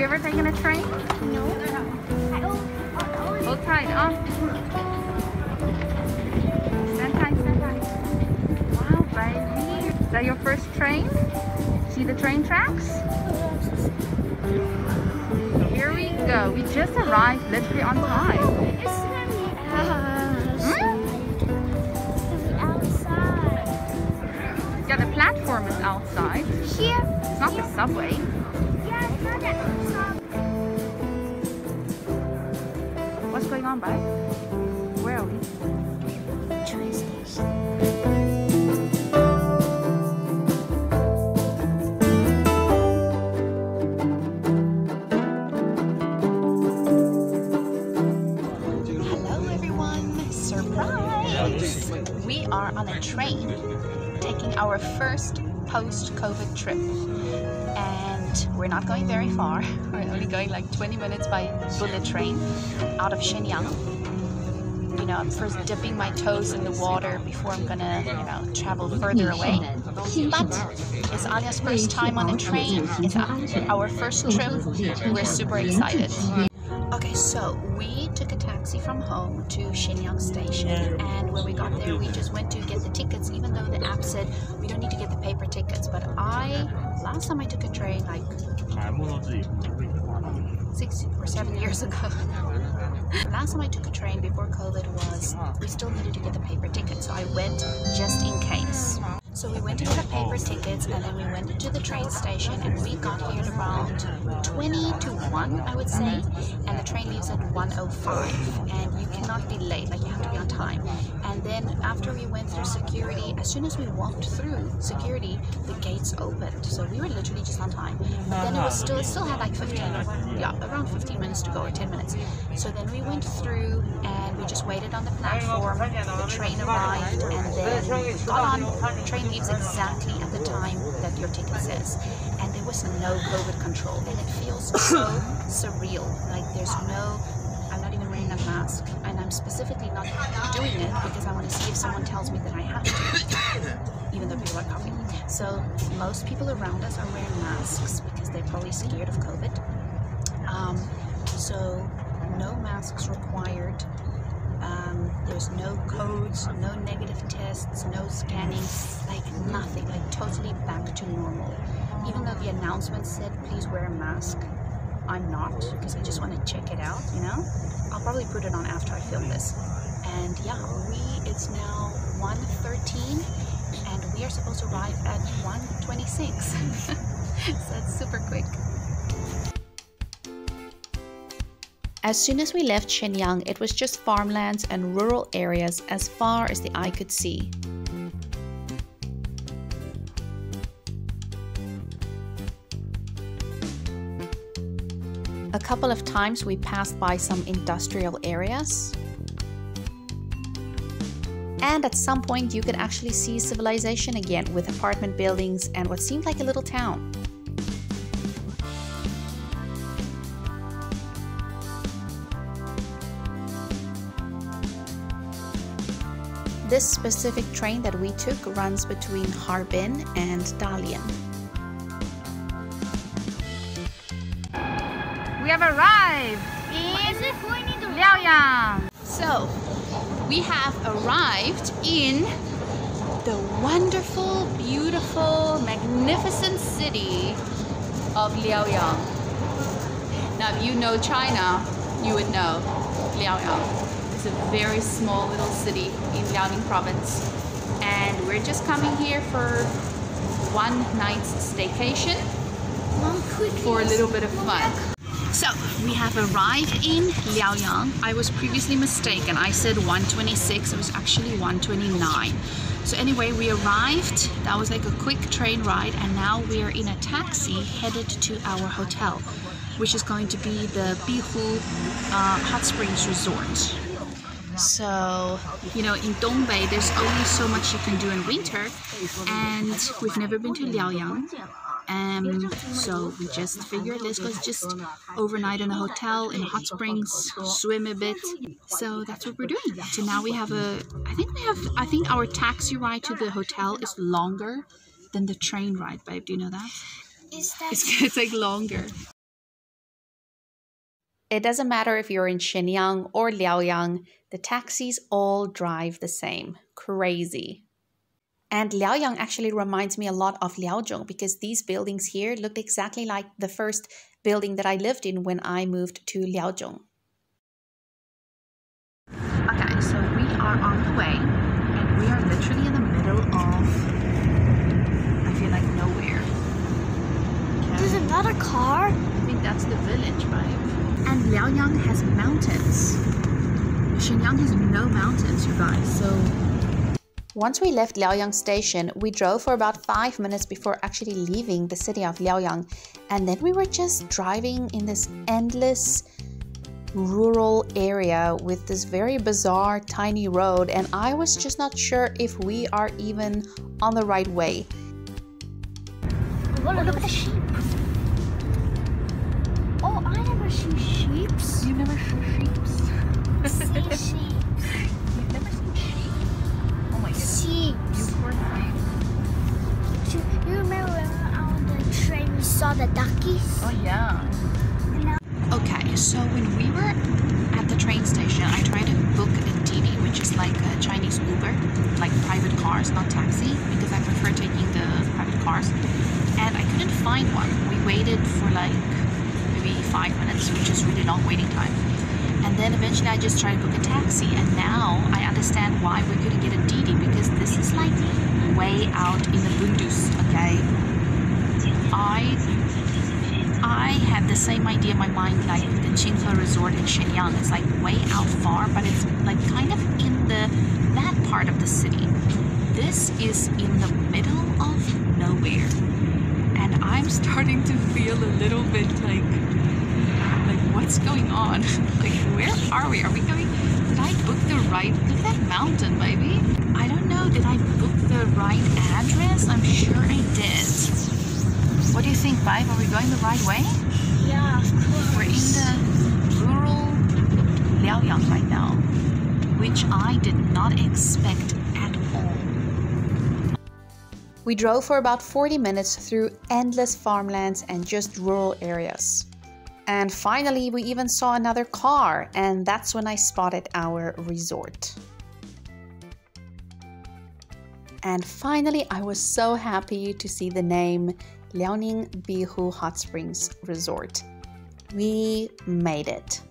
you ever taken a train? No. Hold tight, Stand tight, stand tight. Wow, baby. Is that your first train? See the train tracks? Here we go. We just arrived literally on time. Outside. Yeah, the platform is outside. Here. It's not the subway. Yeah, it's not that outside. What's going on, babe? Where are we? Train station. We are on a train taking our first post-COVID trip, and we're not going very far. We're only going like 20 minutes by bullet train out of Shenyang. You know, I'm first dipping my toes in the water before I'm gonna, you know, travel further away. But it's Alia's first time on a train. It's our first trip. We're super excited. Okay, so we took a taxi from home to Shenyang station, and when we got there we just went to get the tickets, even though the app said we don't need to get the paper tickets. But last time I took a train like 6 or 7 years ago. Last time I took a train before COVID was we still needed to get the paper ticket, so I went just in case. So we went to get the paper tickets, and then we went into the train station, and we got here at around 20 to 1, I would say, and the train leaves at 1:05, and you cannot be late, like you have to be on time. And then after we went through security, as soon as we walked through security, the gates opened, so we were literally just on time. But then it still had like around 15 minutes to go, or 10 minutes. So then we went through and we just waited on the platform. The train arrived, and then got on. The train leaves exactly at the time that your ticket says, and there was no COVID control, and it feels so surreal. Like I'm not even wearing a mask, and I'm specifically not doing it because I want to see if someone tells me that I have to, even though people are coughing. So most people around us are wearing masks because they're probably scared of COVID. So no masks required. There's no codes, no negative tests, no scanning, like nothing, like totally back to normal. Even though the announcement said please wear a mask, I'm not, because I just want to check it out, you know? I'll probably put it on after I film this. And yeah, it's now 1:13, and we are supposed to arrive at 1:26. So it's super quick. As soon as we left Shenyang, it was just farmlands and rural areas as far as the eye could see. A couple of times we passed by some industrial areas. And at some point you could actually see civilization again, with apartment buildings and what seemed like a little town. This specific train that we took runs between Harbin and Dalian. We have arrived in Liaoyang. So, we have arrived in the wonderful, beautiful, magnificent city of Liaoyang. Now, if you know China, you would know Liaoyang. It's a very small little city in Liaoning province, and we're just coming here for one night's staycation for a little bit of fun. So we have arrived in Liaoyang. I was previously mistaken. I said 1:26. It was actually 1:29. So anyway, we arrived. That was like a quick train ride, and now we are in a taxi headed to our hotel, which is going to be the Bihu Hot Springs Resort. So, you know, in Dongbei, there's only so much you can do in winter, and we've never been to Liaoyang. So we just figured let's just overnight in a hotel in hot springs, swim a bit. So that's what we're doing. So now we have I think our taxi ride to the hotel is longer than the train ride, babe. Do you know that? Is that? It's like longer. It doesn't matter if you're in Shenyang or Liaoyang, the taxis all drive the same. Crazy. And Liaoyang actually reminds me a lot of Liaozhong because these buildings here looked exactly like the first building that I lived in when I moved to Liaozhong. Okay, so we are on the way and we are literally in the middle of, I feel like, nowhere. Okay. There's another car. I think that's the village, right? And Liaoyang has mountains. Shenyang has no mountains, you guys, so... Once we left Liaoyang station, we drove for about 5 minutes before actually leaving the city of Liaoyang. And then we were just driving in this endless rural area with this very bizarre tiny road. And I was just not sure if we are even on the right way. Oh, look at the sheep. Oh, I never see sheeps. You never see sheep? See sheep. You've never seen sheep? Oh my goodness. Sheep. You poor thing. You remember when on the train we saw the duckies? Oh yeah. Okay, so when we were at the train station, I tried to book a Didi, which is like a Chinese Uber, like private cars, not taxi, because I prefer taking the private cars. And I couldn't find one. We waited for like maybe 5 minutes, which is really long waiting time. And then eventually I just tried to book a taxi, and now I understand why we couldn't get a Didi, because this is like way out in the Bundus, okay? I had the same idea in my mind like the Qinghe Resort in Shenyang. It's like way out far, but it's like kind of in that part of the city. This is in the middle of nowhere. And I'm starting to feel a little bit like what's going on? Like, where are we? Are we going? Did I book the right? Look at that mountain, baby. I don't know. Did I book the right address? I'm sure I did. What do you think, babe? Are we going the right way? Yeah, of course. We're in the rural Liaoyang right now, which I did not expect at all. We drove for about 40 minutes through endless farmlands and just rural areas. And finally, we even saw another car, and that's when I spotted our resort. And finally, I was so happy to see the name Liaoning Bihu Hot Springs Resort. We made it.